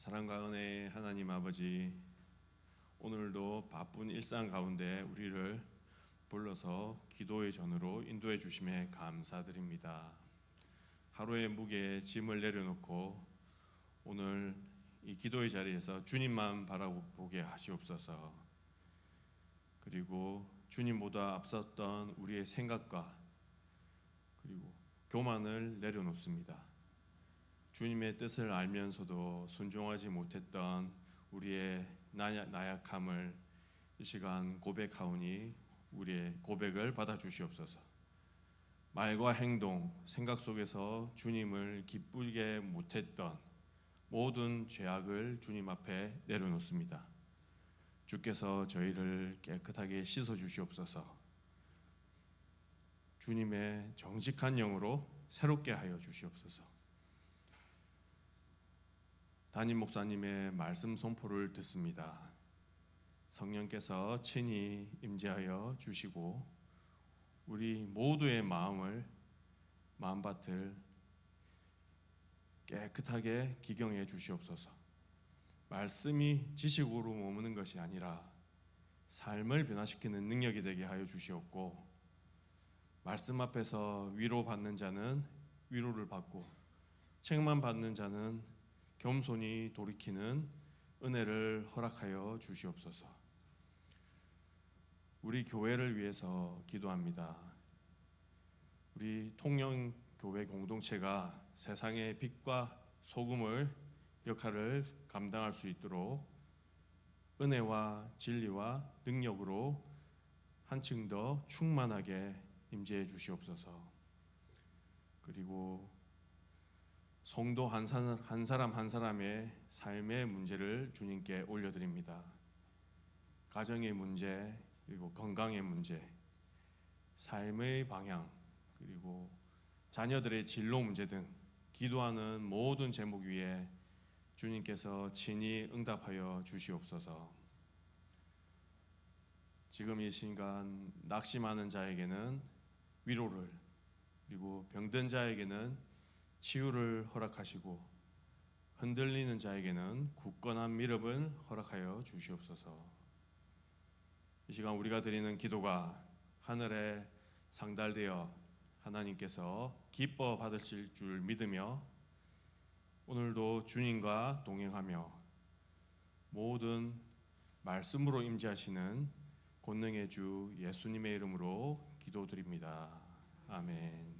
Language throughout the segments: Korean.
사랑과 은혜의 하나님 아버지, 오늘도 바쁜 일상 가운데 우리를 불러서 기도의 전으로 인도해 주심에 감사드립니다. 하루의 무게에 짐을 내려놓고 오늘 이 기도의 자리에서 주님만 바라보게 하시옵소서. 그리고 주님보다 앞섰던 우리의 생각과 그리고 교만을 내려놓습니다. 주님의 뜻을 알면서도 순종하지 못했던 우리의 나약함을 이 시간 고백하오니 우리의 고백을 받아주시옵소서. 말과 행동, 생각 속에서 주님을 기쁘게 못했던 모든 죄악을 주님 앞에 내려놓습니다. 주께서 저희를 깨끗하게 씻어 주시옵소서. 주님의 정직한 영으로 새롭게 하여 주시옵소서. 담임 목사님의 말씀 선포를 듣습니다. 성령께서 친히 임재하여 주시고 우리 모두의 마음밭을 깨끗하게 기경해 주시옵소서. 말씀이 지식으로 머무는 것이 아니라 삶을 변화시키는 능력이 되게 하여 주시옵고, 말씀 앞에서 위로받는 자는 위로를 받고 책만 받는 자는 겸손히 돌이키는 은혜를 허락하여 주시옵소서. 우리 교회를 위해서 기도합니다. 우리 통영교회 공동체가 세상의 빛과 소금을 역할을 감당할 수 있도록 은혜와 진리와 능력으로 한층 더 충만하게 임재해 주시옵소서. 그리고 성도 한 사람 한 사람의 삶의 문제를 주님께 올려드립니다. 가정의 문제, 그리고 건강의 문제, 삶의 방향, 그리고 자녀들의 진로 문제 등 기도하는 모든 제목 위에 주님께서 친히 응답하여 주시옵소서. 지금 이 순간 낙심하는 자에게는 위로를, 그리고 병든 자에게는 치유를 허락하시고 흔들리는 자에게는 굳건한 믿음을 허락하여 주시옵소서. 이 시간 우리가 드리는 기도가 하늘에 상달되어 하나님께서 기뻐 받으실 줄 믿으며 오늘도 주님과 동행하며 모든 말씀으로 임재하시는 권능의 주 예수님의 이름으로 기도드립니다. 아멘.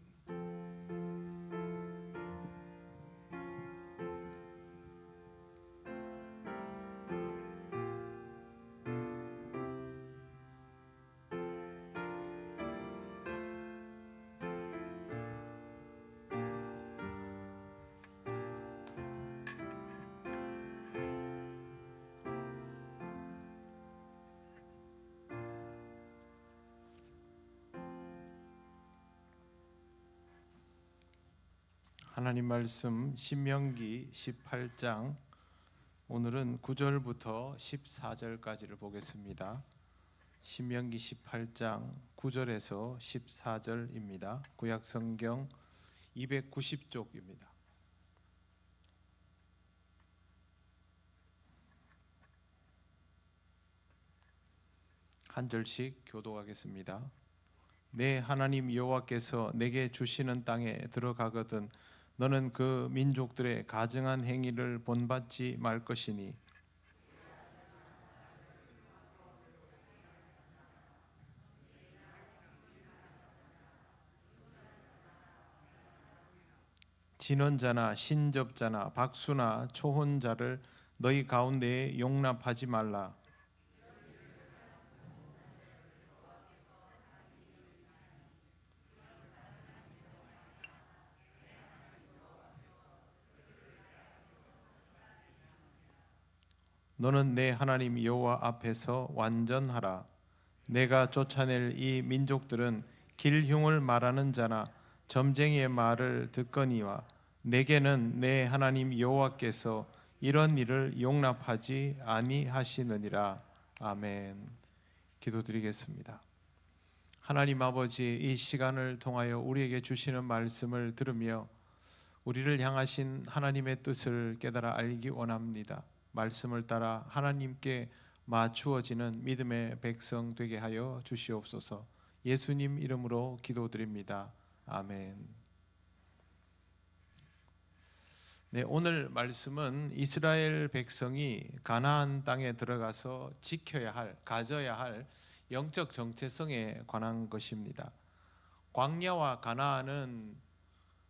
하나님 말씀 신명기 18장, 오늘은 9절부터 14절까지를 보겠습니다. 신명기 18장 9절에서 14절입니다. 구약성경 290쪽입니다. 한 절씩 교독하겠습니다. 내 하나님 여호와께서 내게 주시는 땅에 들어가거든 너는 그 민족들의 가증한 행위를 본받지 말 것이니 진언자나 신접자나 박수나 초혼자를 너희 가운데에 용납하지 말라. 너는 내 하나님 여호와 앞에서 완전하라. 내가 쫓아낼 이 민족들은 길흉을 말하는 자나 점쟁이의 말을 듣거니와 내게는 내 하나님 여호와께서 이런 일을 용납하지 아니하시느니라. 아멘. 기도드리겠습니다. 하나님 아버지, 이 시간을 통하여 우리에게 주시는 말씀을 들으며 우리를 향하신 하나님의 뜻을 깨달아 알기 원합니다. 말씀을 따라 하나님께 맞추어지는 믿음의 백성 되게 하여 주시옵소서. 예수님 이름으로 기도드립니다. 아멘. 네, 오늘 말씀은 이스라엘 백성이 가나안 땅에 들어가서 지켜야 할, 가져야 할 영적 정체성에 관한 것입니다. 광야와 가나안은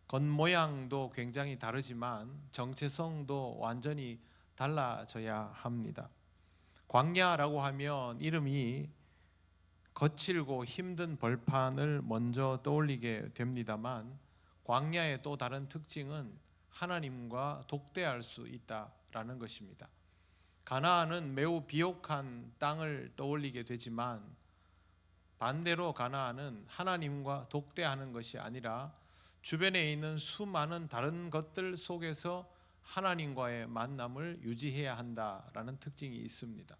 겉모양도 굉장히 다르지만 정체성도 완전히 달라져야 합니다. 광야라고 하면 이름이 거칠고 힘든 벌판을 먼저 떠올리게 됩니다만, 광야의 또 다른 특징은 하나님과 독대할 수 있다라는 것입니다. 가나안은 매우 비옥한 땅을 떠올리게 되지만, 반대로 가나안은 하나님과 독대하는 것이 아니라 주변에 있는 수많은 다른 것들 속에서 하나님과의 만남을 유지해야 한다라는 특징이 있습니다.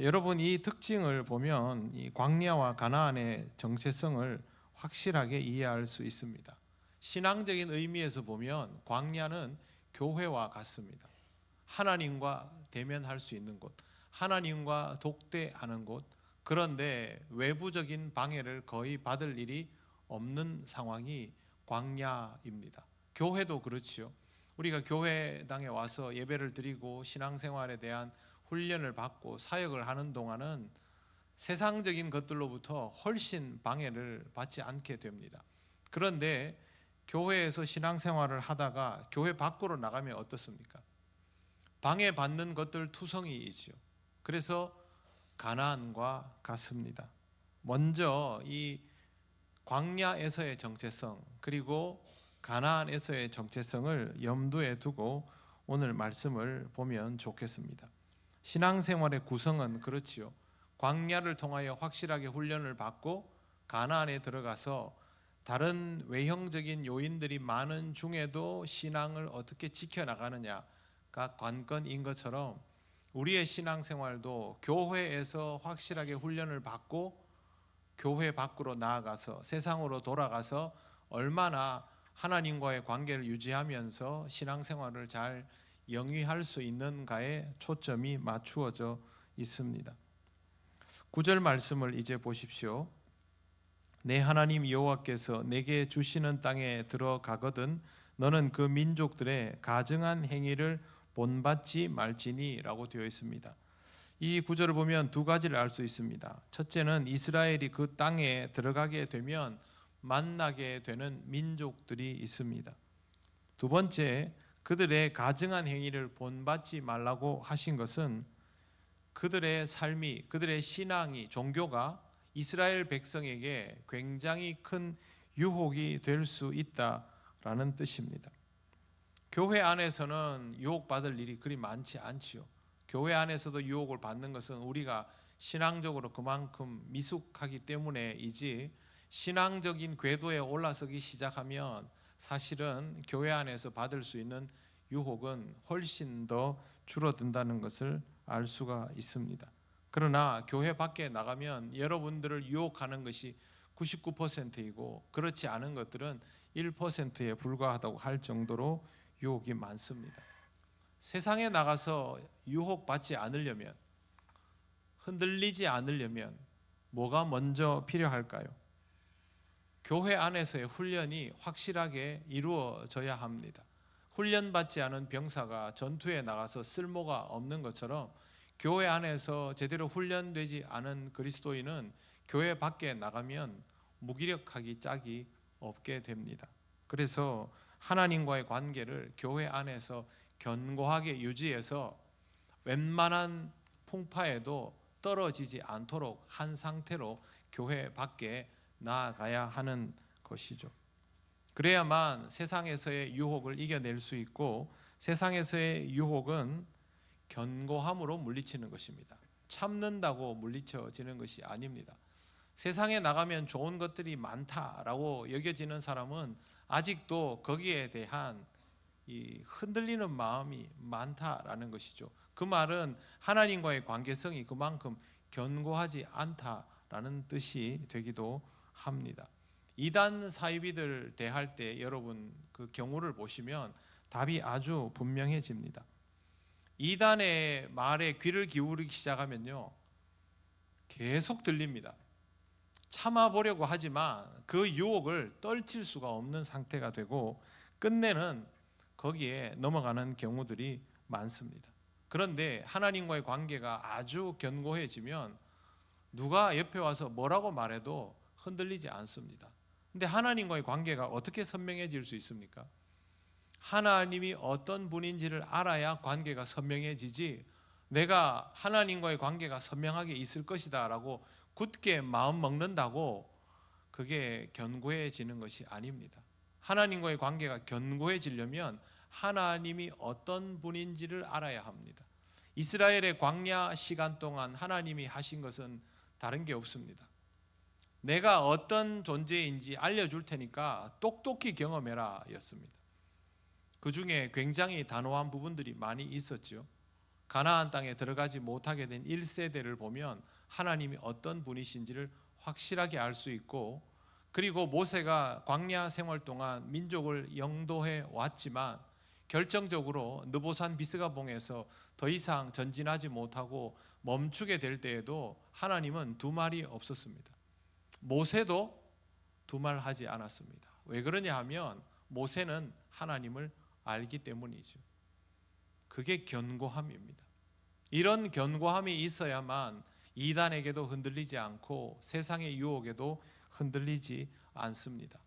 여러분, 이 특징을 보면 이 광야와 가나안의 정체성을 확실하게 이해할 수 있습니다. 신앙적인 의미에서 보면 광야는 교회와 같습니다. 하나님과 대면할 수 있는 곳, 하나님과 독대하는 곳, 그런데 외부적인 방해를 거의 받을 일이 없는 상황이 광야입니다. 교회도 그렇지요. 우리가 교회당에 와서 예배를 드리고 신앙생활에 대한 훈련을 받고 사역을 하는 동안은 세상적인 것들로부터 훨씬 방해를 받지 않게 됩니다. 그런데 교회에서 신앙생활을 하다가 교회 밖으로 나가면 어떻습니까? 방해받는 것들 투성이이지요. 그래서 가나안과 같습니다. 먼저 이 광야에서의 정체성, 그리고 가나안에서의 정체성을 염두에 두고 오늘 말씀을 보면 좋겠습니다. 신앙생활의 구성은 그렇지요. 광야를 통하여 확실하게 훈련을 받고 가나안에 들어가서 다른 외형적인 요인들이 많은 중에도 신앙을 어떻게 지켜나가느냐가 관건인 것처럼, 우리의 신앙생활도 교회에서 확실하게 훈련을 받고 교회 밖으로 나아가서 세상으로 돌아가서 얼마나 하나님과의 관계를 유지하면서 신앙생활을 잘 영위할 수 있는가에 초점이 맞추어져 있습니다. 9절 말씀을 이제 보십시오. 내 하나님 여호와께서 내게 주시는 땅에 들어가거든 너는 그 민족들의 가증한 행위를 본받지 말지니 라고 되어 있습니다. 이 구절을 보면 두 가지를 알 수 있습니다. 첫째는 이스라엘이 그 땅에 들어가게 되면 만나게 되는 민족들이 있습니다. 두 번째, 그들의 가증한 행위를 본받지 말라고 하신 것은 그들의 삶이, 그들의 신앙이, 종교가 이스라엘 백성에게 굉장히 큰 유혹이 될 수 있다라는 뜻입니다. 교회 안에서는 유혹받을 일이 그리 많지 않지요. 교회 안에서도 유혹을 받는 것은 우리가 신앙적으로 그만큼 미숙하기 때문에이지, 신앙적인 궤도에 올라서기 시작하면 사실은 교회 안에서 받을 수 있는 유혹은 훨씬 더 줄어든다는 것을 알 수가 있습니다. 그러나 교회 밖에 나가면 여러분들을 유혹하는 것이 99%이고 그렇지 않은 것들은 1%에 불과하다고 할 정도로 유혹이 많습니다. 세상에 나가서 유혹받지 않으려면, 흔들리지 않으려면 뭐가 먼저 필요할까요? 교회 안에서의 훈련이 확실하게 이루어져야 합니다. 훈련받지 않은 병사가 전투에 나가서 쓸모가 없는 것처럼, 교회 안에서 제대로 훈련되지 않은 그리스도인은 교회 밖에 나가면 무기력하기 짝이 없게 됩니다. 그래서 하나님과의 관계를 교회 안에서 견고하게 유지해서 웬만한 풍파에도 떨어지지 않도록 한 상태로 교회 밖에 나아가야 하는 것이죠. 그래야만 세상에서의 유혹을 이겨낼 수 있고, 세상에서의 유혹은 견고함으로 물리치는 것입니다. 참는다고 물리쳐지는 것이 아닙니다. 세상에 나가면 좋은 것들이 많다라고 여겨지는 사람은 아직도 거기에 대한 이 흔들리는 마음이 많다라는 것이죠. 그 말은 하나님과의 관계성이 그만큼 견고하지 않다라는 뜻이 되기도 합니다. 이단 사이비들 대할 때 여러분 그 경우를 보시면 답이 아주 분명해집니다. 이단의 말에 귀를 기울이기 시작하면요, 계속 들립니다. 참아보려고 하지만 그 유혹을 떨칠 수가 없는 상태가 되고 끝내는 거기에 넘어가는 경우들이 많습니다. 그런데 하나님과의 관계가 아주 견고해지면 누가 옆에 와서 뭐라고 말해도 흔들리지 않습니다. 근데 하나님과의 관계가 어떻게 선명해질 수 있습니까? 하나님이 어떤 분인지를 알아야 관계가 선명해지지, 내가 하나님과의 관계가 선명하게 있을 것이다 라고 굳게 마음 먹는다고 그게 견고해지는 것이 아닙니다. 하나님과의 관계가 견고해지려면 하나님이 어떤 분인지를 알아야 합니다. 이스라엘의 광야 시간 동안 하나님이 하신 것은 다른 게 없습니다. 내가 어떤 존재인지 알려줄 테니까 똑똑히 경험해라 였습니다. 그 중에 굉장히 단호한 부분들이 많이 있었죠. 가나안 땅에 들어가지 못하게 된 1세대를 보면 하나님이 어떤 분이신지를 확실하게 알 수 있고, 그리고 모세가 광야 생활 동안 민족을 영도해 왔지만 결정적으로 느보산 비스가봉에서 더 이상 전진하지 못하고 멈추게 될 때에도 하나님은 두 말이 없었습니다. 모세도 두 말 하지 않았습니다. 왜 그러냐 하면 모세는 하나님을 알기 때문이죠. 그게 견고함입니다. 이런 견고함이 있어야만 이단에게도 흔들리지 않고 세상의 유혹에도 흔들리지 않습니다.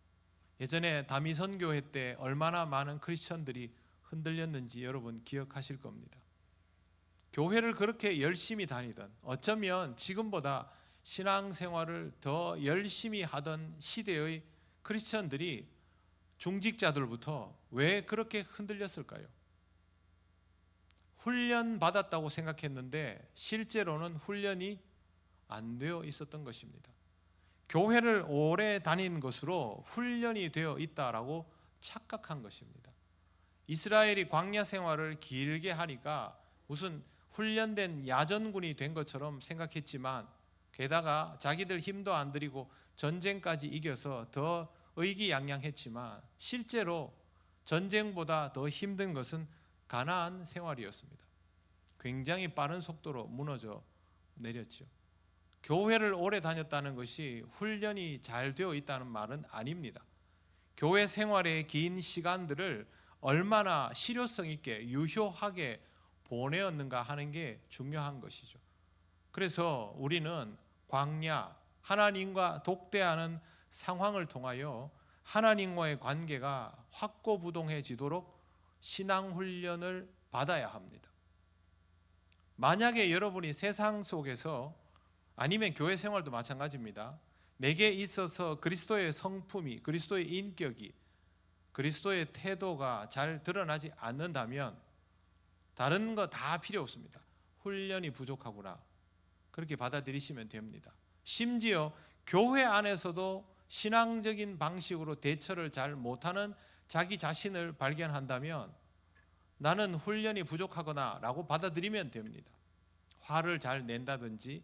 예전에 다미 선교회 때 얼마나 많은 크리스천들이 흔들렸는지 여러분 기억하실 겁니다. 교회를 그렇게 열심히 다니던, 어쩌면 지금보다 신앙생활을 더 열심히 하던 시대의 크리스천들이 중직자들부터 왜 그렇게 흔들렸을까요? 훈련 받았다고 생각했는데 실제로는 훈련이 안 되어 있었던 것입니다. 교회를 오래 다닌 것으로 훈련이 되어 있다라고 착각한 것입니다. 이스라엘이 광야 생활을 길게 하니까 무슨 훈련된 야전군이 된 것처럼 생각했지만, 게다가 자기들 힘도 안 들이고 전쟁까지 이겨서 더 의기양양했지만 실제로 전쟁보다 더 힘든 것은 가나안 생활이었습니다. 굉장히 빠른 속도로 무너져 내렸죠. 교회를 오래 다녔다는 것이 훈련이 잘 되어 있다는 말은 아닙니다. 교회 생활의 긴 시간들을 얼마나 실효성 있게 유효하게 보내었는가 하는 게 중요한 것이죠. 그래서 우리는 광야, 하나님과 독대하는 상황을 통하여 하나님과의 관계가 확고부동해지도록 신앙훈련을 받아야 합니다. 만약에 여러분이 세상 속에서, 아니면 교회 생활도 마찬가지입니다, 내게 있어서 그리스도의 성품이, 그리스도의 인격이, 그리스도의 태도가 잘 드러나지 않는다면 다른 거 다 필요 없습니다. 훈련이 부족하구나, 그렇게 받아들이시면 됩니다. 심지어 교회 안에서도 신앙적인 방식으로 대처를 잘 못하는 자기 자신을 발견한다면 나는 훈련이 부족하거나 라고 받아들이면 됩니다. 화를 잘 낸다든지,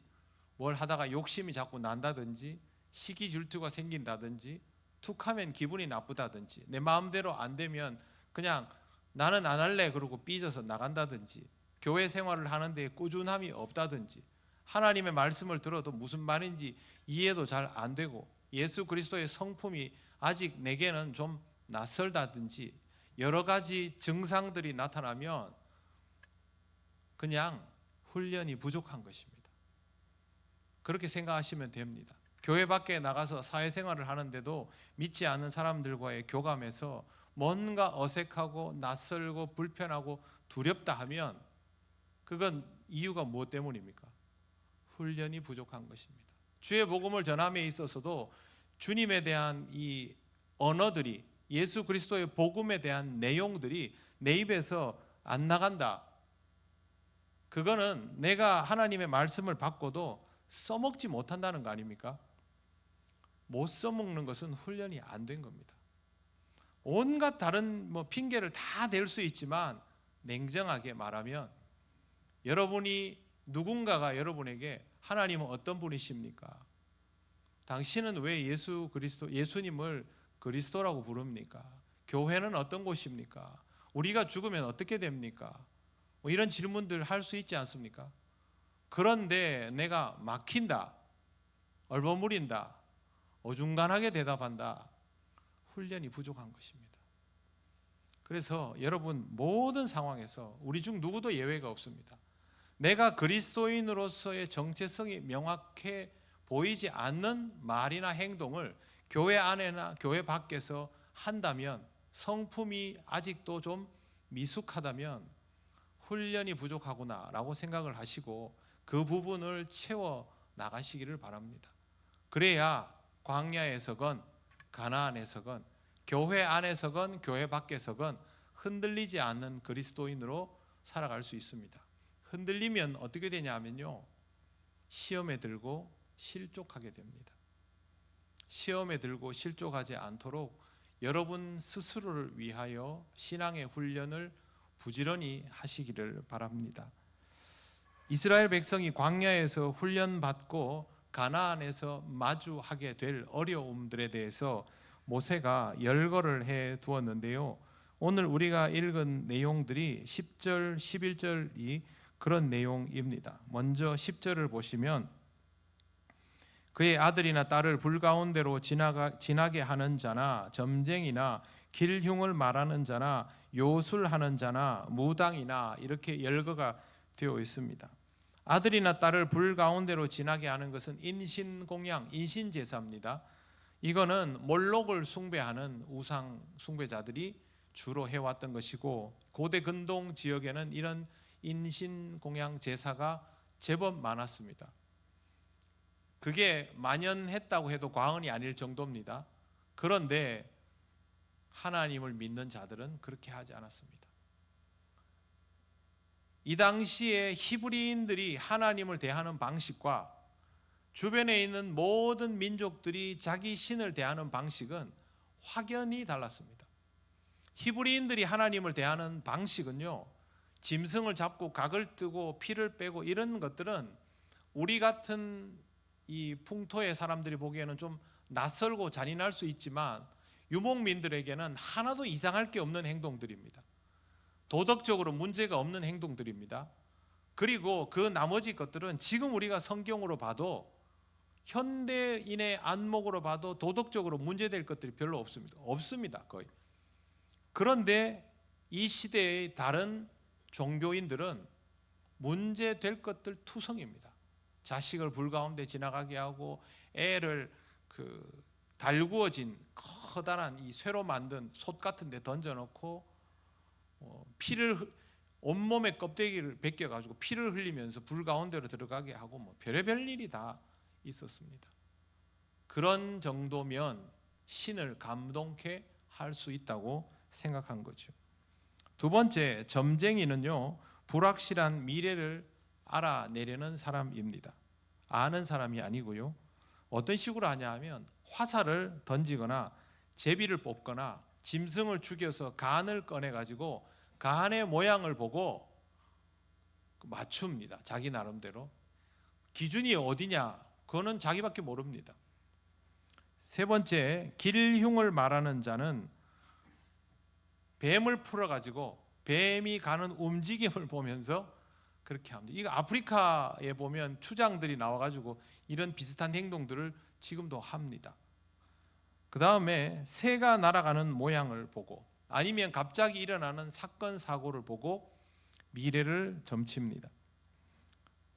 뭘 하다가 욕심이 자꾸 난다든지, 시기 질투가 생긴다든지, 툭하면 기분이 나쁘다든지, 내 마음대로 안 되면 그냥 나는 안 할래 그러고 삐져서 나간다든지, 교회 생활을 하는데 꾸준함이 없다든지, 하나님의 말씀을 들어도 무슨 말인지 이해도 잘 안 되고 예수 그리스도의 성품이 아직 내게는 좀 낯설다든지 여러 가지 증상들이 나타나면 그냥 훈련이 부족한 것입니다. 그렇게 생각하시면 됩니다. 교회 밖에 나가서 사회생활을 하는데도 믿지 않는 사람들과의 교감에서 뭔가 어색하고 낯설고 불편하고 두렵다 하면 그건 이유가 무엇 때문입니까? 훈련이 부족한 것입니다. 주의 복음을 전함에 있어서도 주님에 대한 이 언어들이, 예수 그리스도의 복음에 대한 내용들이 내 입에서 안 나간다. 그거는 내가 하나님의 말씀을 받고도 써먹지 못한다는 거 아닙니까? 못 써먹는 것은 훈련이 안 된 겁니다. 온갖 다른 핑계를 다 댈 수 있지만 냉정하게 말하면 여러분이, 누군가가 여러분에게 하나님은 어떤 분이십니까? 당신은 왜 예수님을 그리스도라고 부릅니까? 교회는 어떤 곳입니까? 우리가 죽으면 어떻게 됩니까? 뭐 이런 질문들 할 수 있지 않습니까? 그런데 내가 막힌다, 얼버무린다, 어중간하게 대답한다. 훈련이 부족한 것입니다. 그래서 여러분 모든 상황에서 우리 중 누구도 예외가 없습니다. 내가 그리스도인으로서의 정체성이 명확해 보이지 않는 말이나 행동을 교회 안에나 교회 밖에서 한다면, 성품이 아직도 좀 미숙하다면 훈련이 부족하구나라고 생각을 하시고 그 부분을 채워 나가시기를 바랍니다. 그래야 광야에서건 가나안에서건 교회 안에서건 교회 밖에서건 흔들리지 않는 그리스도인으로 살아갈 수 있습니다. 흔들리면 어떻게 되냐면요, 시험에 들고 실족하게 됩니다. 시험에 들고 실족하지 않도록 여러분 스스로를 위하여 신앙의 훈련을 부지런히 하시기를 바랍니다. 이스라엘 백성이 광야에서 훈련받고 가나안에서 마주하게 될 어려움들에 대해서 모세가 열거를 해 두었는데요. 오늘 우리가 읽은 내용들이 10절, 11절이 그런 내용입니다. 먼저 10절을 보시면 그의 아들이나 딸을 불 가운데로 지나게 하는 자나 점쟁이나 길흉을 말하는 자나 요술하는 자나 무당이나 이렇게 열거가 되어 있습니다. 아들이나 딸을 불 가운데로 지나게 하는 것은 인신공양, 인신제사입니다. 이거는 몰록을 숭배하는 우상 숭배자들이 주로 해왔던 것이고, 고대 근동 지역에는 이런 인신공양 제사가 제법 많았습니다. 그게 만연했다고 해도 과언이 아닐 정도입니다. 그런데 하나님을 믿는 자들은 그렇게 하지 않았습니다. 이 당시에 히브리인들이 하나님을 대하는 방식과 주변에 있는 모든 민족들이 자기 신을 대하는 방식은 확연히 달랐습니다. 히브리인들이 하나님을 대하는 방식은요, 짐승을 잡고 각을 뜨고 피를 빼고 이런 것들은 우리 같은 이 풍토의 사람들이 보기에는 좀 낯설고 잔인할 수 있지만 유목민들에게는 하나도 이상할 게 없는 행동들입니다. 도덕적으로 문제가 없는 행동들입니다. 그리고 그 나머지 것들은 지금 우리가 성경으로 봐도, 현대인의 안목으로 봐도 도덕적으로 문제될 것들이 별로 없습니다. 거의. 그런데 이 시대의 다른 종교인들은 문제될 것들 투성입니다. 자식을 불 가운데 지나가게 하고 애를 달구어진 커다란 이 쇠로 만든 솥 같은 데 던져놓고 피를, 온몸에 껍데기를 벗겨가지고 피를 흘리면서 불 가운데로 들어가게 하고 뭐 별의별 일이 다 있었습니다. 그런 정도면 신을 감동케 할 수 있다고 생각한 거죠. 두 번째, 점쟁이는요, 불확실한 미래를 알아내려는 사람입니다. 아는 사람이 아니고요. 어떤 식으로 하냐 하면 화살을 던지거나 제비를 뽑거나 짐승을 죽여서 간을 꺼내가지고 간의 모양을 보고 맞춥니다. 자기 나름대로. 기준이 어디냐? 그거는 자기밖에 모릅니다. 세 번째, 길흉을 말하는 자는 뱀을 풀어가지고 뱀이 가는 움직임을 보면서 그렇게 합니다. 이거 아프리카에 보면 추장들이 나와가지고 이런 비슷한 행동들을 지금도 합니다. 그 다음에 새가 날아가는 모양을 보고, 아니면 갑자기 일어나는 사건 사고를 보고 미래를 점칩니다.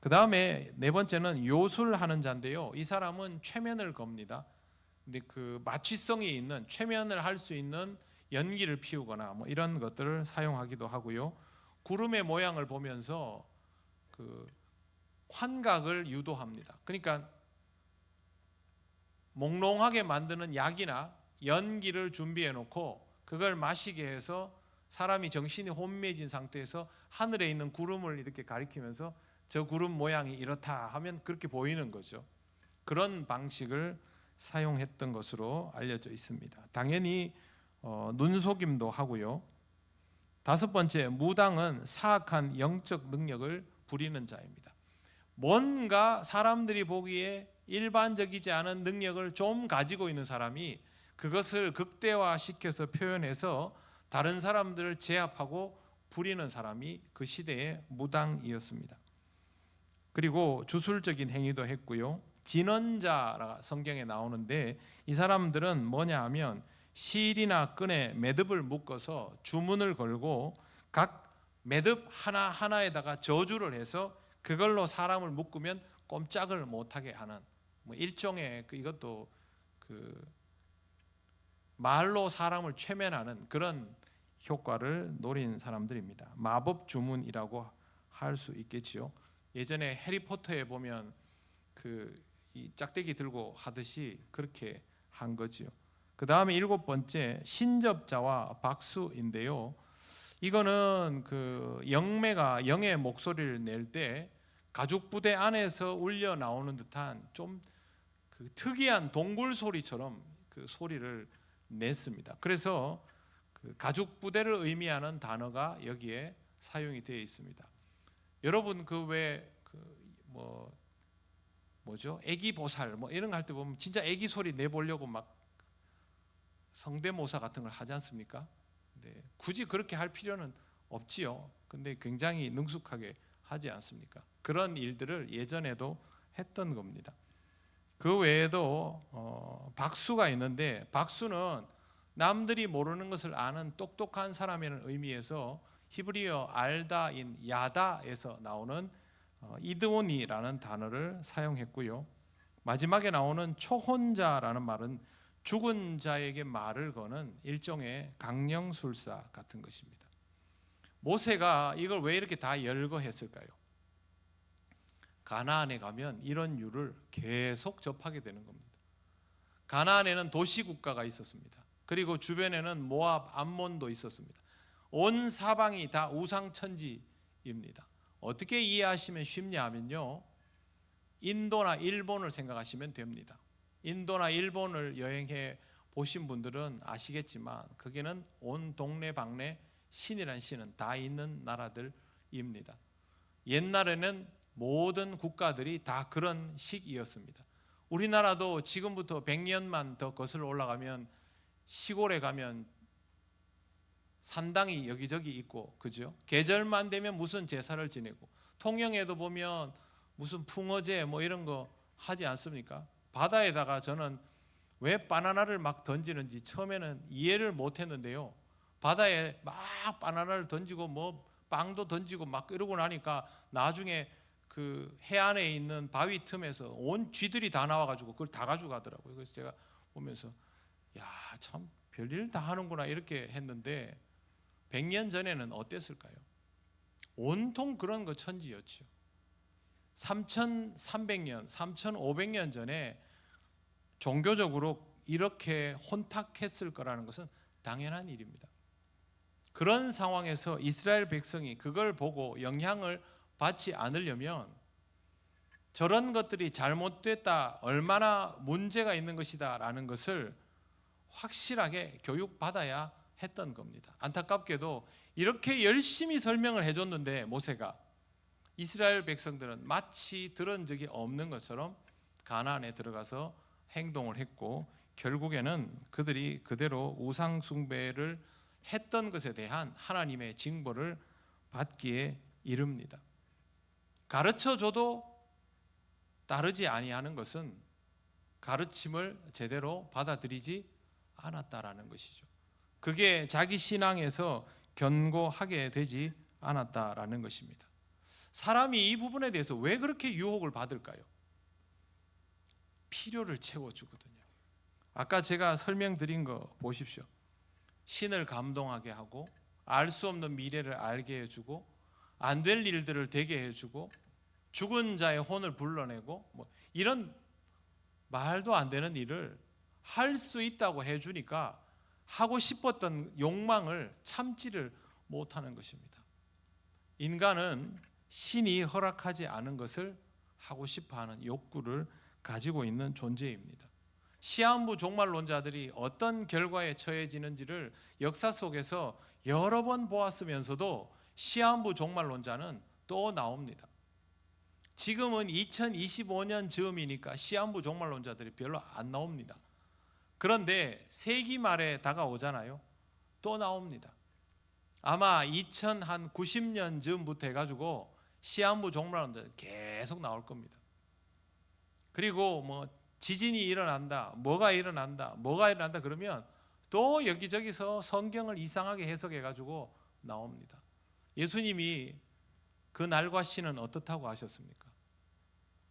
그 다음에 네 번째는 요술하는 자인데요, 이 사람은 최면을 겁니다. 근데 그 마취성이 있는, 최면을 할 수 있는 연기를 피우거나 뭐 이런 것들을 사용하기도 하고요. 구름의 모양을 보면서 그 환각을 유도합니다. 그러니까 몽롱하게 만드는 약이나 연기를 준비해 놓고 그걸 마시게 해서 사람이 정신이 혼미해진 상태에서 하늘에 있는 구름을 이렇게 가리키면서 저 구름 모양이 이렇다 하면 그렇게 보이는 거죠. 그런 방식을 사용했던 것으로 알려져 있습니다. 당연히 눈속임도 하고요. 다섯 번째, 무당은 사악한 영적 능력을 부리는 자입니다. 뭔가 사람들이 보기에 일반적이지 않은 능력을 좀 가지고 있는 사람이 그것을 극대화시켜서 표현해서 다른 사람들을 제압하고 부리는 사람이 그 시대의 무당이었습니다. 그리고 주술적인 행위도 했고요. 진언자가 성경에 나오는데 이 사람들은 뭐냐 하면 실이나 끈에 매듭을 묶어서 주문을 걸고 각 매듭 하나하나에다가 저주를 해서 그걸로 사람을 묶으면 꼼짝을 못하게 하는 일종의 이것도 말로 사람을 최면하는 그런 효과를 노린 사람들입니다. 마법 주문이라고 할 수 있겠지요. 예전에 해리포터에 보면 이 짝대기 들고 하듯이 그렇게 한 거지요. 그 다음에 7번째 신접자와 박수인데요. 이거는 영매가 영의 목소리를 낼 때 가죽 부대 안에서 울려 나오는 듯한 좀 특이한 동굴 소리처럼 그 소리를 냈습니다. 그래서 가죽 부대를 의미하는 단어가 여기에 사용이 되어 있습니다. 여러분 뭐죠? 애기 보살 이런 거 할 때 보면 진짜 애기 소리 내보려고 막 성대모사 같은 걸 하지 않습니까? 네, 굳이 그렇게 할 필요는 없지요. 근데 굉장히 능숙하게 하지 않습니까? 그런 일들을 예전에도 했던 겁니다. 그 외에도 박수가 있는데 박수는 남들이 모르는 것을 아는 똑똑한 사람이라는 의미에서 히브리어 알다인 야다에서 나오는 이드온이라는 단어를 사용했고요. 마지막에 나오는 초혼자라는 말은 죽은 자에게 말을 거는 일종의 강령술사 같은 것입니다. 모세가 이걸 왜 이렇게 다 열거했을까요? 가나안에 가면 이런 유를 계속 접하게 되는 겁니다. 가나안에는 도시국가가 있었습니다. 그리고 주변에는 모압, 암몬도 있었습니다. 온 사방이 다 우상천지입니다. 어떻게 이해하시면 쉽냐 하면요, 인도나 일본을 생각하시면 됩니다. 인도나 일본을 여행해 보신 분들은 아시겠지만 거기는 온 동네방네 신이란 신은 다 있는 나라들입니다. 옛날에는 모든 국가들이 다 그런 식이었습니다. 우리나라도 지금부터 100년만 더 거슬러 올라가면 시골에 가면 산당이 여기저기 있고, 그죠? 계절만 되면 무슨 제사를 지내고, 통영에도 보면 무슨 풍어제 이런 거 하지 않습니까? 바다에다가 저는 왜 바나나를 막 던지는지 처음에는 이해를 못했는데요. 바다에 막 바나나를 던지고 빵도 던지고 막 이러고 나니까 나중에 그 해안에 있는 바위 틈에서 온 쥐들이 다 나와가지고 그걸 다 가져가더라고요. 그래서 제가 보면서 야, 참 별일 다 하는구나 이렇게 했는데 100년 전에는 어땠을까요? 온통 그런 거 천지였죠. 3300년, 3500년 전에 종교적으로 이렇게 혼탁했을 거라는 것은 당연한 일입니다. 그런 상황에서 이스라엘 백성이 그걸 보고 영향을 받지 않으려면 저런 것들이 잘못됐다, 얼마나 문제가 있는 것이다 라는 것을 확실하게 교육받아야 했던 겁니다. 안타깝게도 이렇게 열심히 설명을 해줬는데 모세가 이스라엘 백성들은 마치 들은 적이 없는 것처럼 가나안에 들어가서 행동을 했고 결국에는 그들이 그대로 우상 숭배를 했던 것에 대한 하나님의 징벌을 받기에 이릅니다. 가르쳐줘도 따르지 아니하는 것은 가르침을 제대로 받아들이지 않았다라는 것이죠. 그게 자기 신앙에서 견고하게 되지 않았다라는 것입니다. 사람이 이 부분에 대해서 왜 그렇게 유혹을 받을까요? 필요를 채워주거든요. 아까 제가 설명드린 거 보십시오. 신을 감동하게 하고 알 수 없는 미래를 알게 해주고 안 될 일들을 되게 해주고 죽은 자의 혼을 불러내고 이런 말도 안 되는 일을 할 수 있다고 해주니까 하고 싶었던 욕망을 참지를 못하는 것입니다. 인간은 신이 허락하지 않은 것을 하고 싶어하는 욕구를 가지고 있는 존재입니다. 시한부 종말론자들이 어떤 결과에 처해지는지를 역사 속에서 여러 번 보았으면서도 시한부 종말론자는 또 나옵니다. 지금은 2025년 즈음이니까 시한부 종말론자들이 별로 안 나옵니다. 그런데 세기 말에 다가오잖아요. 또 나옵니다. 아마 2090년 즈음부터 해가지고 시한부 종말론자들 계속 나올 겁니다. 그리고 뭐 지진이 일어난다, 뭐가 일어난다 그러면 또 여기저기서 성경을 이상하게 해석해가지고 나옵니다. 예수님이 그 날과 시는 어떻다고 하셨습니까?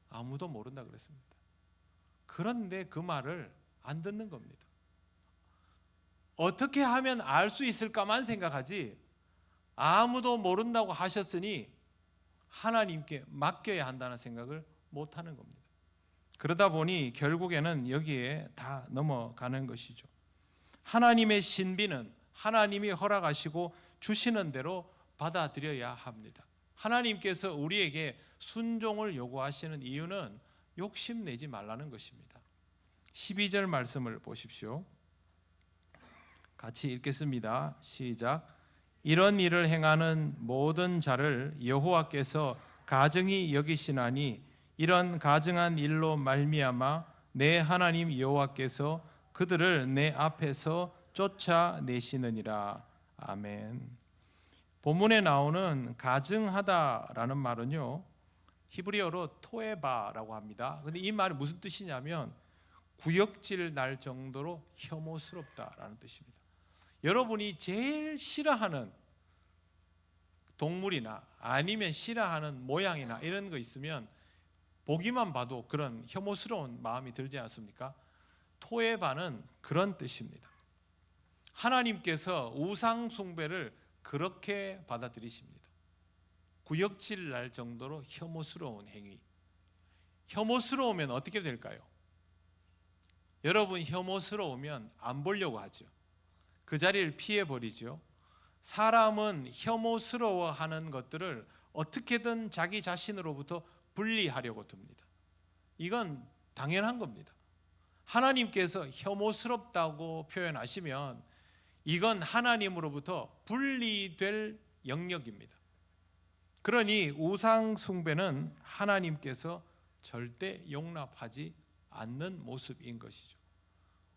아무도 모른다 그랬습니다. 그런데 그 말을 안 듣는 겁니다. 어떻게 하면 알 수 있을까만 생각하지 아무도 모른다고 하셨으니 하나님께 맡겨야 한다는 생각을 못하는 겁니다. 그러다 보니 결국에는 여기에 다 넘어가는 것이죠. 하나님의 신비는 하나님이 허락하시고 주시는 대로 받아들여야 합니다. 하나님께서 우리에게 순종을 요구하시는 이유는 욕심내지 말라는 것입니다. 12절 말씀을 보십시오. 같이 읽겠습니다. 시작. 이런 일을 행하는 모든 자를 여호와께서 가증히 여기시나니 이런 가증한 일로 말미암아 내 하나님 여호와께서 그들을 내 앞에서 쫓아내시느니라. 아멘. 본문에 나오는 가증하다라는 말은요, 히브리어로 토에바라고 합니다. 근데 이 말이 무슨 뜻이냐면 구역질 날 정도로 혐오스럽다라는 뜻입니다. 여러분이 제일 싫어하는 동물이나 아니면 싫어하는 모양이나 이런 거 있으면 보기만 봐도 그런 혐오스러운 마음이 들지 않습니까? 토에바는 그런 뜻입니다. 하나님께서 우상 숭배를 그렇게 받아들이십니다. 구역질 날 정도로 혐오스러운 행위. 혐오스러우면 어떻게 될까요? 여러분, 혐오스러우면 안 보려고 하죠. 그 자리를 피해버리죠. 사람은 혐오스러워하는 것들을 어떻게든 자기 자신으로부터 분리하려고 듭니다. 이건 당연한 겁니다. 하나님께서 혐오스럽다고 표현하시면 이건 하나님으로부터 분리될 영역입니다. 그러니 우상 숭배는 하나님께서 절대 용납하지 않는 모습인 것이죠.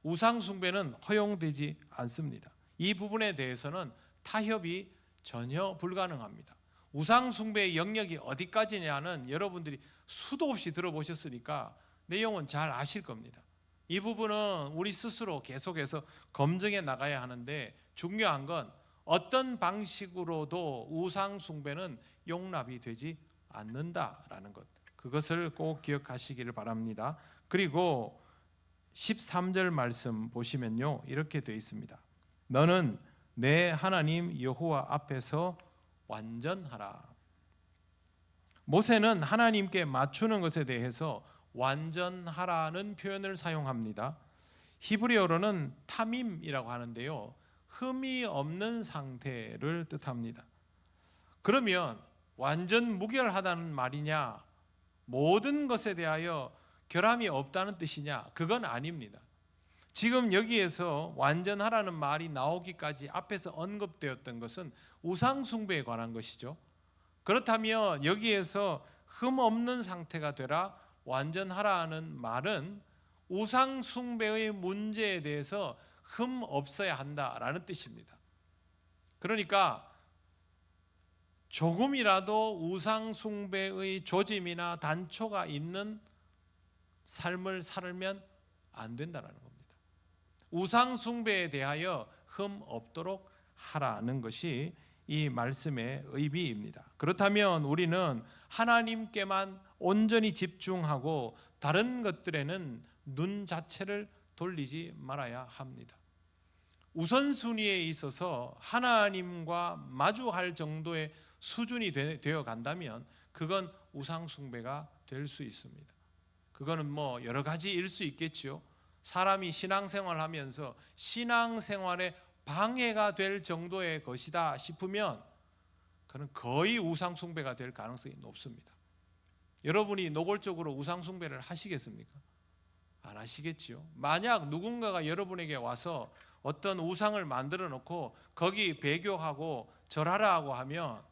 우상 숭배는 허용되지 않습니다. 이 부분에 대해서는 타협이 전혀 불가능합니다. 우상 숭배의 영역이 어디까지냐는 여러분들이 수도 없이 들어보셨으니까 내용은 잘 아실 겁니다. 이 부분은 우리 스스로 계속해서 검증해 나가야 하는데 중요한 건 어떤 방식으로도 우상 숭배는 용납이 되지 않는다라는 것, 그것을 꼭 기억하시기를 바랍니다. 그리고 13절 말씀 보시면요, 이렇게 되어 있습니다. 너는 내 하나님 여호와 앞에서 완전하라. 모세는 하나님께 맞추는 것에 대해서 완전하라는 표현을 사용합니다. 히브리어로는 타밈이라고 하는데요, 흠이 없는 상태를 뜻합니다. 그러면 완전 무결하다는 말이냐, 모든 것에 대하여 결함이 없다는 뜻이냐? 그건 아닙니다. 지금 여기에서 완전하라는 말이 나오기까지 앞에서 언급되었던 것은 우상 숭배에 관한 것이죠. 그렇다면 여기에서 흠 없는 상태가 되라, 완전하라는 말은 우상 숭배의 문제에 대해서 흠 없어야 한다라는 뜻입니다. 그러니까 조금이라도 우상 숭배의 조짐이나 단초가 있는 삶을 살면 안 된다는 겁니다. 우상 숭배에 대하여 흠 없도록 하라는 것이 이 말씀의 의미입니다. 그렇다면 우리는 하나님께만 온전히 집중하고 다른 것들에는 눈 자체를 돌리지 말아야 합니다. 우선순위에 있어서 하나님과 마주할 정도의 수준이 되어 간다면 그건 우상 숭배가 될 수 있습니다. 그거는 뭐 여러 가지일 수 있겠죠. 사람이 신앙생활을 하면서 신앙생활에 방해가 될 정도의 것이다 싶으면 그는 거의 우상 숭배가 될 가능성이 높습니다. 여러분이 노골적으로 우상 숭배를 하시겠습니까? 안 하시겠죠. 만약 누군가가 여러분에게 와서 어떤 우상을 만들어 놓고 거기 배교하고 절하라고 하면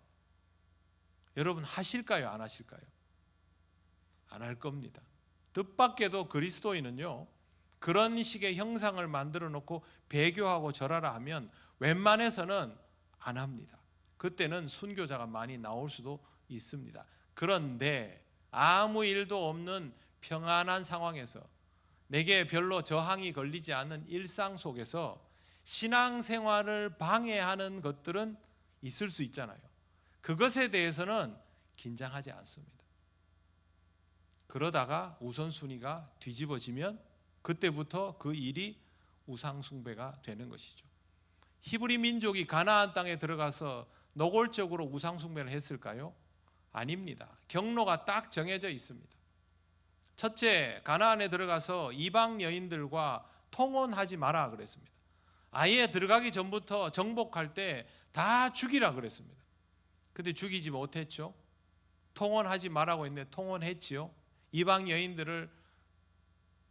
여러분 하실까요? 안 하실까요? 안 할 겁니다. 뜻밖에도 그리스도인은요, 그런 식의 형상을 만들어 놓고 배교하고 절하라 하면 웬만해서는 안 합니다. 그때는 순교자가 많이 나올 수도 있습니다. 그런데 아무 일도 없는 평안한 상황에서 내게 별로 저항이 걸리지 않는 일상 속에서 신앙생활을 방해하는 것들은 있을 수 있잖아요. 그것에 대해서는 긴장하지 않습니다. 그러다가 우선순위가 뒤집어지면 그때부터 그 일이 우상숭배가 되는 것이죠. 히브리 민족이 가나안 땅에 들어가서 노골적으로 우상숭배를 했을까요? 아닙니다. 경로가 딱 정해져 있습니다. 첫째, 가나안에 들어가서 이방 여인들과 통혼하지 마라 그랬습니다. 아예 들어가기 전부터 정복할 때 다 죽이라 그랬습니다. 근데 죽이지 못했죠. 통혼하지 말라고 했는데 통혼했지요. 이방 여인들을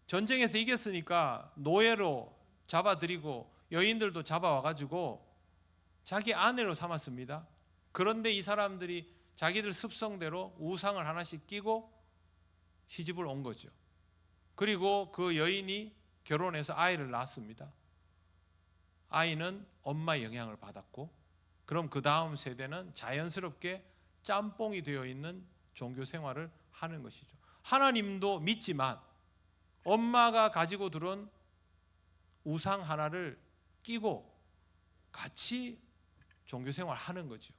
전쟁에서 이겼으니까 노예로 잡아들이고 여인들도 잡아와가지고 자기 아내로 삼았습니다. 그런데 이 사람들이 자기들 습성대로 우상을 하나씩 끼고 시집을 온 거죠. 그리고 그 여인이 결혼해서 아이를 낳았습니다. 아이는 엄마의 영향을 받았고, 그럼 그 다음 세대는 자연스럽게 짬뽕이 되어 있는 종교 생활을 하는 것이죠. 하나님도 믿지만 엄마가 가지고 들어온 우상 하나를 끼고 같이 종교 생활을 하는 거죠.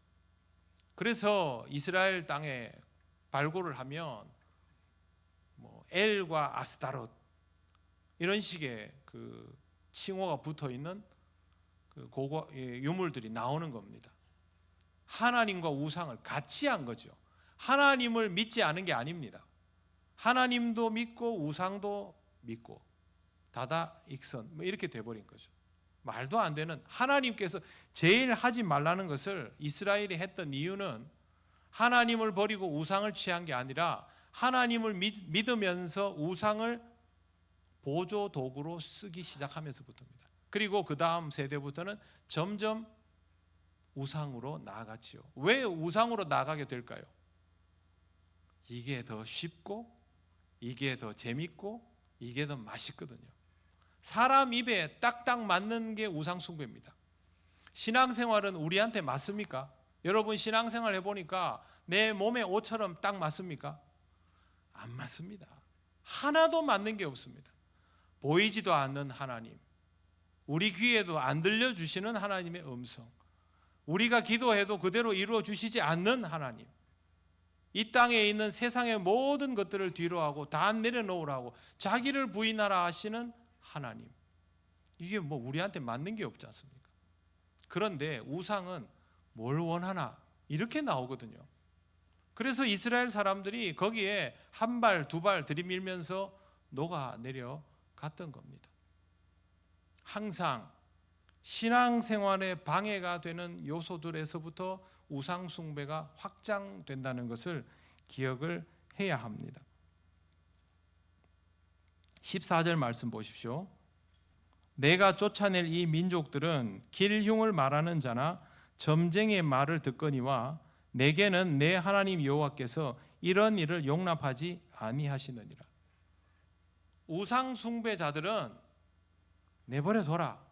그래서 이스라엘 땅에 발굴을 하면 엘과 아스타롯 이런 식의 그 칭호가 붙어 있는 그 유물들이 나오는 겁니다. 하나님과 우상을 같이 한 거죠. 하나님을 믿지 않은 게 아닙니다. 하나님도 믿고 우상도 믿고 다다익선 이렇게 돼버린 거죠. 말도 안 되는, 하나님께서 제일 하지 말라는 것을 이스라엘이 했던 이유는 하나님을 버리고 우상을 취한 게 아니라 하나님을 믿으면서 우상을 보조 도구로 쓰기 시작하면서부터입니다. 그리고 그 다음 세대부터는 점점 우상으로 나아갔지요. 왜 우상으로 나아가게 될까요? 이게 더 쉽고 이게 더 재밌고 이게 더 맛있거든요. 사람 입에 딱딱 맞는 게 우상 숭배입니다. 신앙생활은 우리한테 맞습니까? 여러분 신앙생활 해보니까 내 몸에 옷처럼 딱 맞습니까? 안 맞습니다. 하나도 맞는 게 없습니다. 보이지도 않는 하나님, 우리 귀에도 안 들려주시는 하나님의 음성, 우리가 기도해도 그대로 이루어 주시지 않는 하나님, 이 땅에 있는 세상의 모든 것들을 뒤로하고 다 내려놓으라고 자기를 부인하라 하시는 하나님, 이게 우리한테 맞는 게 없지 않습니까? 그런데 우상은 뭘 원하나 이렇게 나오거든요. 그래서 이스라엘 사람들이 거기에 한 발 두 발 들이밀면서 녹아내려 갔던 겁니다. 항상 신앙생활에 방해가 되는 요소들에서부터 우상 숭배가 확장된다는 것을 기억을 해야 합니다. 14절 말씀 보십시오. 내가 쫓아낼 이 민족들은 길흉을 말하는 자나 점쟁이의 말을 듣거니와 내게는 내 하나님 여호와께서 이런 일을 용납하지 아니하시느니라. 우상 숭배자들은 내버려 둬라.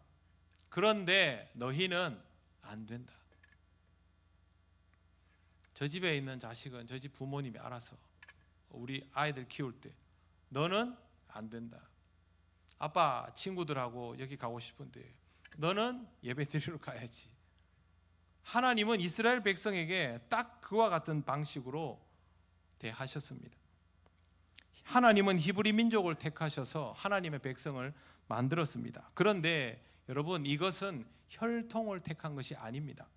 그런데 너희는 안 된다. 저 집에 있는 자식은 저 집 부모님이 알아서 우리 아이들 키울 때 너는 안 된다. 아빠 친구들하고 여기 가고 싶은데 너는 예배 드리러 가야지. 하나님은 이스라엘 백성에게 딱 그와 같은 방식으로 대하셨습니다. 하나님은 히브리 민족을 택하셔서 하나님의 백성을 만들었습니다. 그런데 여러분 이것은 혈통을 택한 것이 아닙니다.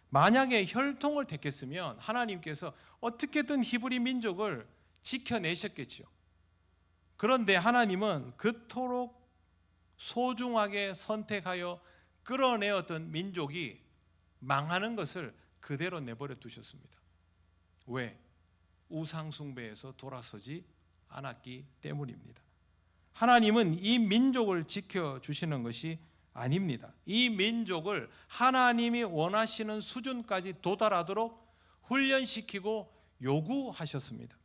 만약에 혈통을 택했으면 하나님께서 어떻게든 히브리 민족을 지켜내셨겠죠. 그런데 하나님은 그토록 소중하게 선택하여 끌어내었던 민족이 망하는 것을 그대로 내버려 두셨습니다. 왜? 우상 숭배에서 돌아서지 않았기 때문입니다. 하나님은 이 민족을 지켜주시는 것이 아닙니다. 이 민족을 하나님이 원하시는 수준까지 도달하도록 훈련시키고 요구하셨습니다.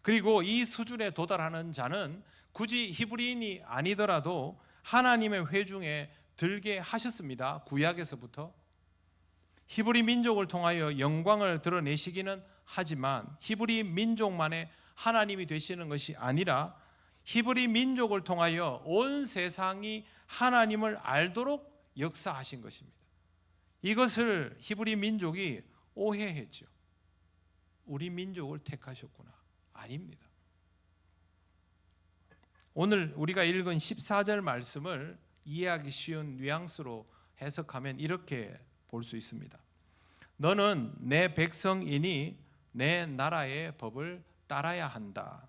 그리고 이 수준에 도달하는 자는 굳이 히브리인이 아니더라도 하나님의 회중에 들게 하셨습니다. 구약에서부터. 히브리 민족을 통하여 영광을 드러내시기는 하지만 히브리 민족만의 하나님이 되시는 것이 아니라 히브리 민족을 통하여 온 세상이 하나님을 알도록 역사하신 것입니다. 이것을 히브리 민족이 오해했죠. 우리 민족을 택하셨구나. 아닙니다. 오늘 우리가 읽은 14절 말씀을 이해하기 쉬운 뉘앙스로 해석하면 이렇게 볼 수 있습니다. 너는 내 백성이니 내 나라의 법을 따라야 한다.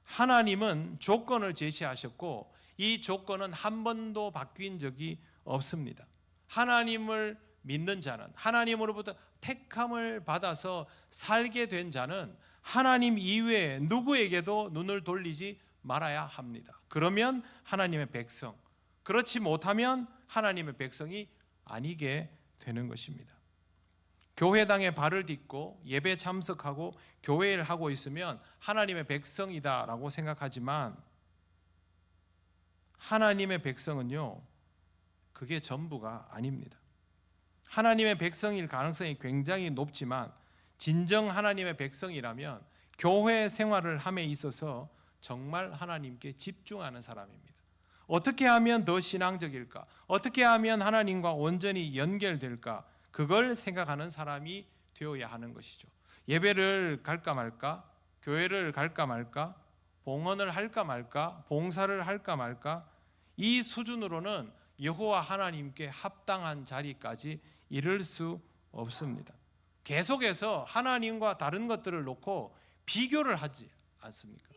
하나님은 조건을 제시하셨고 이 조건은 한 번도 바뀐 적이 없습니다. 하나님을 믿는 자는, 하나님으로부터 택함을 받아서 살게 된 자는 하나님 이외에 누구에게도 눈을 돌리지 말아야 합니다. 그러면 하나님의 백성, 그렇지 못하면 하나님의 백성이 아니게 되는 것입니다. 교회당에 발을 딛고 예배 참석하고 교회를 하고 있으면 하나님의 백성이다라고 생각하지만 하나님의 백성은요, 그게 전부가 아닙니다. 하나님의 백성일 가능성이 굉장히 높지만 진정 하나님의 백성이라면 교회 생활을 함에 있어서 정말 하나님께 집중하는 사람입니다. 어떻게 하면 더 신앙적일까? 어떻게 하면 하나님과 온전히 연결될까? 그걸 생각하는 사람이 되어야 하는 것이죠. 예배를 갈까 말까? 교회를 갈까 말까? 봉헌을 할까 말까? 봉사를 할까 말까? 이 수준으로는 여호와 하나님께 합당한 자리까지 이를 수 없습니다. 계속해서 하나님과 다른 것들을 놓고 비교를 하지 않습니까?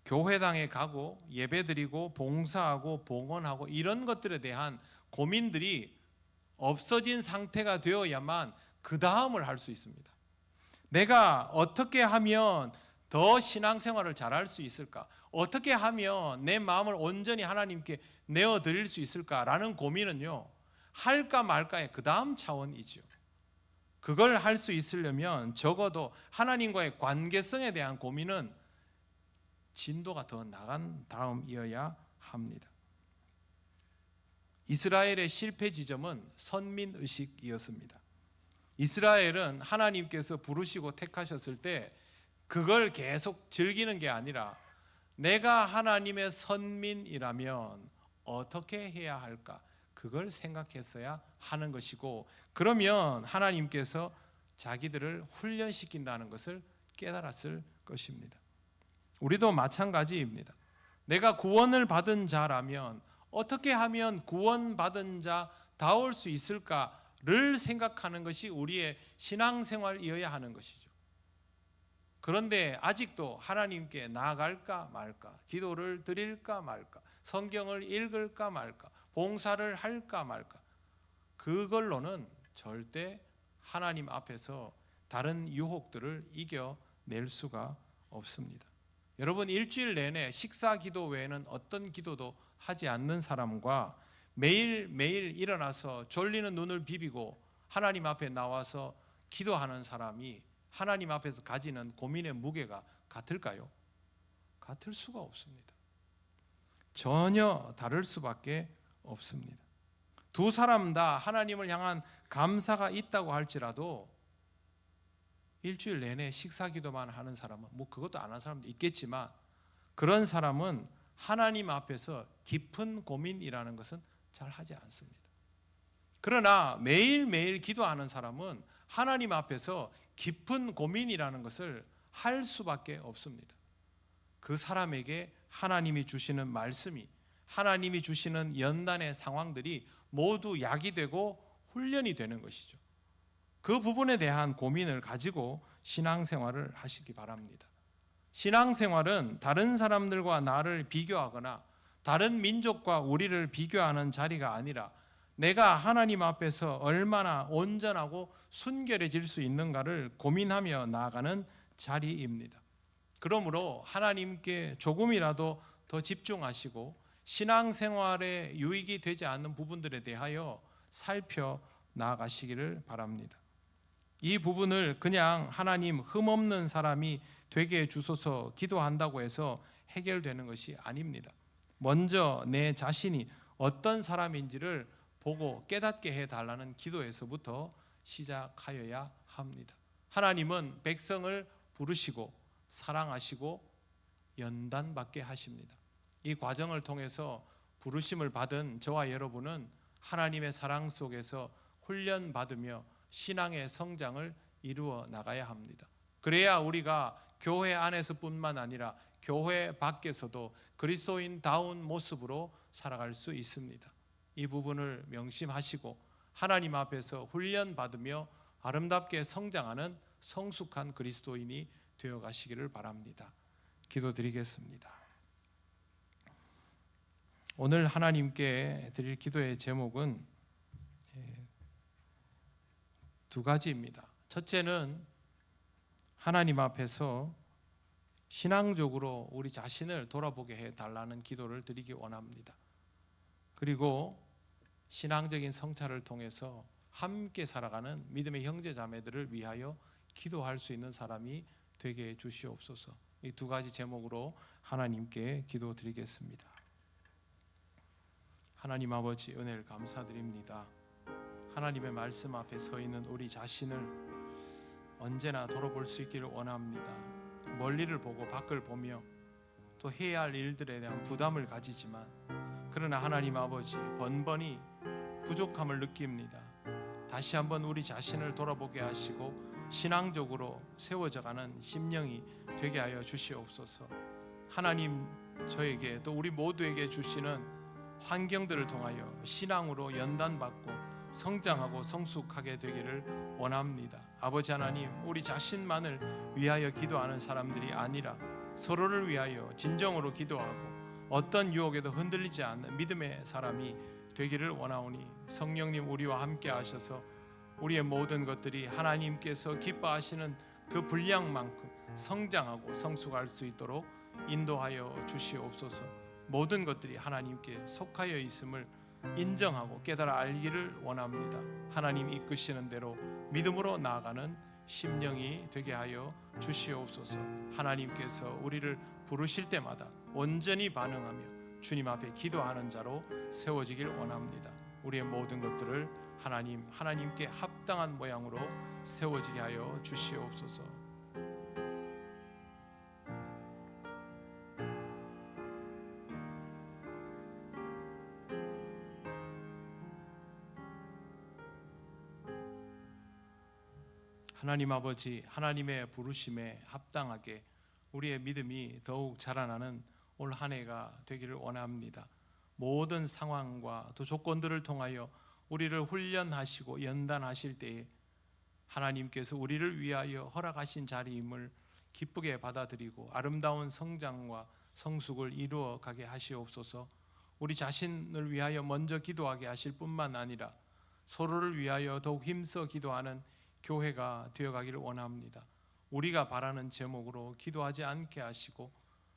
교회당에 가고 예배드리고 봉사하고 봉헌하고 이런 것들에 대한 고민들이 없어진 상태가 되어야만 그 다음을 할 수 있습니다. 내가 어떻게 하면 더 신앙생활을 잘할 수 있을까? 어떻게 하면 내 마음을 온전히 하나님께 내어드릴 수 있을까라는 고민은요, 할까 말까의 그 다음 차원이죠. 그걸 할 수 있으려면 적어도 하나님과의 관계성에 대한 고민은 진도가 더 나간 다음이어야 합니다. 이스라엘의 실패 지점은 선민의식이었습니다. 이스라엘은 하나님께서 부르시고 택하셨을 때 그걸 계속 즐기는 게 아니라 내가 하나님의 선민이라면 어떻게 해야 할까? 그걸 생각했어야 하는 것이고, 그러면 하나님께서 자기들을 훈련시킨다는 것을 깨달았을 것입니다. 우리도 마찬가지입니다. 내가 구원을 받은 자라면 어떻게 하면 구원받은 자다울 수 있을까를 생각하는 것이 우리의 신앙생활이어야 하는 것이죠. 그런데 아직도 하나님께 나아갈까 말까, 기도를 드릴까 말까, 성경을 읽을까 말까, 봉사를 할까 말까, 그걸로는 절대 하나님 앞에서 다른 유혹들을 이겨낼 수가 없습니다. 여러분, 일주일 내내 식사 기도 외에는 어떤 기도도 하지 않는 사람과 매일매일 일어나서 졸리는 눈을 비비고 하나님 앞에 나와서 기도하는 사람이 하나님 앞에서 가지는 고민의 무게가 같을까요? 같을 수가 없습니다. 전혀 다를 수밖에 없습니다. 두 사람 다 하나님을 향한 감사가 있다고 할지라도 일주일 내내 식사 기도만 하는 사람은, 그것도 안 하는 사람도 있겠지만, 그런 사람은 하나님 앞에서 깊은 고민이라는 것은 잘 하지 않습니다. 그러나 매일매일 기도하는 사람은 하나님 앞에서 깊은 고민이라는 것을 할 수밖에 없습니다. 그 사람에게 하나님이 주시는 말씀이, 하나님이 주시는 연단의 상황들이 모두 약이 되고 훈련이 되는 것이죠. 그 부분에 대한 고민을 가지고 신앙생활을 하시기 바랍니다. 신앙생활은 다른 사람들과 나를 비교하거나 다른 민족과 우리를 비교하는 자리가 아니라 내가 하나님 앞에서 얼마나 온전하고 순결해질 수 있는가를 고민하며 나아가는 자리입니다. 그러므로 하나님께 조금이라도 더 집중하시고 신앙생활에 유익이 되지 않는 부분들에 대하여 살펴 나아가시기를 바랍니다. 이 부분을 그냥 하나님 흠없는 사람이 되게 해 주소서 기도한다고 해서 해결되는 것이 아닙니다. 먼저 내 자신이 어떤 사람인지를 보고 깨닫게 해달라는 기도에서부터 시작하여야 합니다. 하나님은 백성을 부르시고 사랑하시고 연단받게 하십니다. 이 과정을 통해서 부르심을 받은 저와 여러분은 하나님의 사랑 속에서 훈련받으며 신앙의 성장을 이루어 나가야 합니다. 그래야 우리가 교회 안에서뿐만 아니라 교회 밖에서도 그리스도인다운 모습으로 살아갈 수 있습니다. 이 부분을 명심하시고 하나님 앞에서 훈련받으며 아름답게 성장하는 성숙한 그리스도인이 되어 가시기를 바랍니다. 기도드리겠습니다. 오늘 하나님께 드릴 기도의 제목은 두 가지입니다. 첫째는 하나님 앞에서 신앙적으로 우리 자신을 돌아보게 해달라는 기도를 드리기 원합니다. 그리고 신앙적인 성찰을 통해서 함께 살아가는 믿음의 형제 자매들을 위하여 기도할 수 있는 사람이 되게 해 주시옵소서. 이 두 가지 제목으로 하나님께 기도드리겠습니다. 하나님 아버지, 은혜를 감사드립니다. 하나님의 말씀 앞에 서 있는 우리 자신을 언제나 돌아볼 수 있기를 원합니다. 멀리를 보고 밖을 보며 또 해야 할 일들에 대한 부담을 가지지만, 그러나 하나님 아버지, 번번이 부족함을 느낍니다. 다시 한번 우리 자신을 돌아보게 하시고 신앙적으로 세워져가는 심령이 되게 하여 주시옵소서. 하나님, 저에게 또 우리 모두에게 주시는 환경들을 통하여 신앙으로 연단받고 성장하고 성숙하게 되기를 원합니다. 아버지 하나님, 우리 자신만을 위하여 기도하는 사람들이 아니라 서로를 위하여 진정으로 기도하고 어떤 유혹에도 흔들리지 않는 믿음의 사람이 되기를 원하오니, 성령님 우리와 함께 하셔서 우리의 모든 것들이 하나님께서 기뻐하시는 그 분량만큼 성장하고 성숙할 수 있도록 인도하여 주시옵소서. 모든 것들이 하나님께 속하여 있음을 인정하고 깨달아 알기를 원합니다. 하나님 이끄시는 대로 믿음으로 나아가는 심령이 되게 하여 주시옵소서. 하나님께서 우리를 부르실 때마다 온전히 반응하며 주님 앞에 기도하는 자로 세워지길 원합니다. 우리의 모든 것들을 하나님께 합당한 모양으로 세워지게 하여 주시옵소서. 하나님 아버지, 하나님의 부르심에 합당하게 우리의 믿음이 더욱 자라나는 올 한 해가 되기를 원합니다. 모든 상황과 또 조건들을 통하여 우리를 훈련하시고 연단하실 때에 하나님께서 우리를 위하여 허락하신 자리임을 기쁘게 받아들이고 아름다운 성장과 성숙을 이루어 가게 하시옵소서. 우리 자신을 위하여 먼저 기도하게 하실 뿐만 아니라 서로를 위하여 더욱 힘써 기도하는 교회가 되어가기를 원합니다. 우리가 바라는 제목으로 기도하지 않게 하시고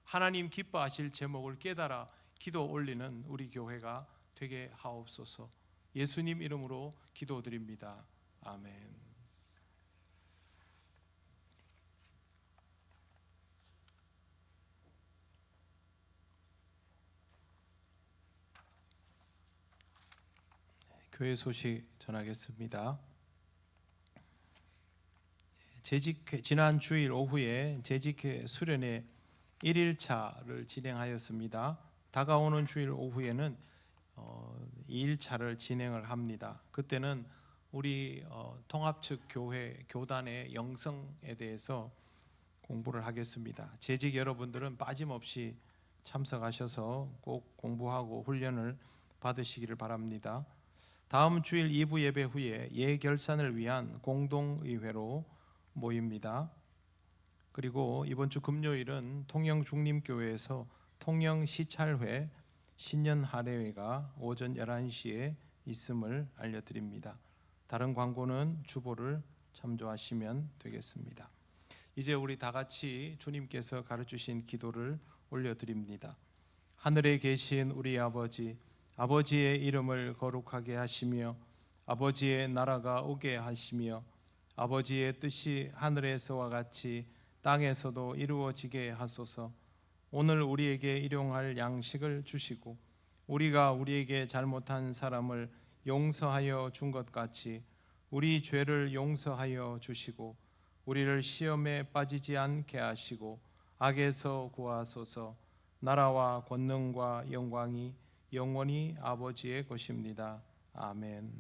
하나님 기뻐하실 제목을 깨달아 기도 올리는 우리 교회가 되게 하옵소서. 예수님 이름으로 기도드립니다. 아멘. 교회 소식 전하겠습니다. 지난 주일 오후에 재직회 수련회 1일차를 진행하였습니다. 다가오는 주일 오후에는 2일차를 진행을 합니다. 그때는 우리 통합측 교회 교단의 영성에 대해서 공부를 하겠습니다. 재직 여러분들은 빠짐없이 참석하셔서 꼭 공부하고 훈련을 받으시기를 바랍니다. 다음 주일 2부 예배 후에 예결산을 위한 공동의회로 모입니다. 그리고 이번 주 금요일은 통영중림교회에서 통영시찰회 신년 할애회가 오전 11시에 있음을 알려드립니다. 다른 광고는 주보를 참조하시면 되겠습니다. 이제 우리 다 같이 주님께서 가르치신 기도를 올려드립니다. 하늘에 계신 우리 아버지, 아버지의 이름을 거룩하게 하시며 아버지의 나라가 오게 하시며 아버지의 뜻이 하늘에서와 같이 땅에서도 이루어지게 하소서. 오늘 우리에게 일용할 양식을 주시고 우리가 우리에게 잘못한 사람을 용서하여 준 것 같이 우리 죄를 용서하여 주시고 우리를 시험에 빠지지 않게 하시고 악에서 구하소서. 나라와 권능과 영광이 영원히 아버지의 것입니다. 아멘.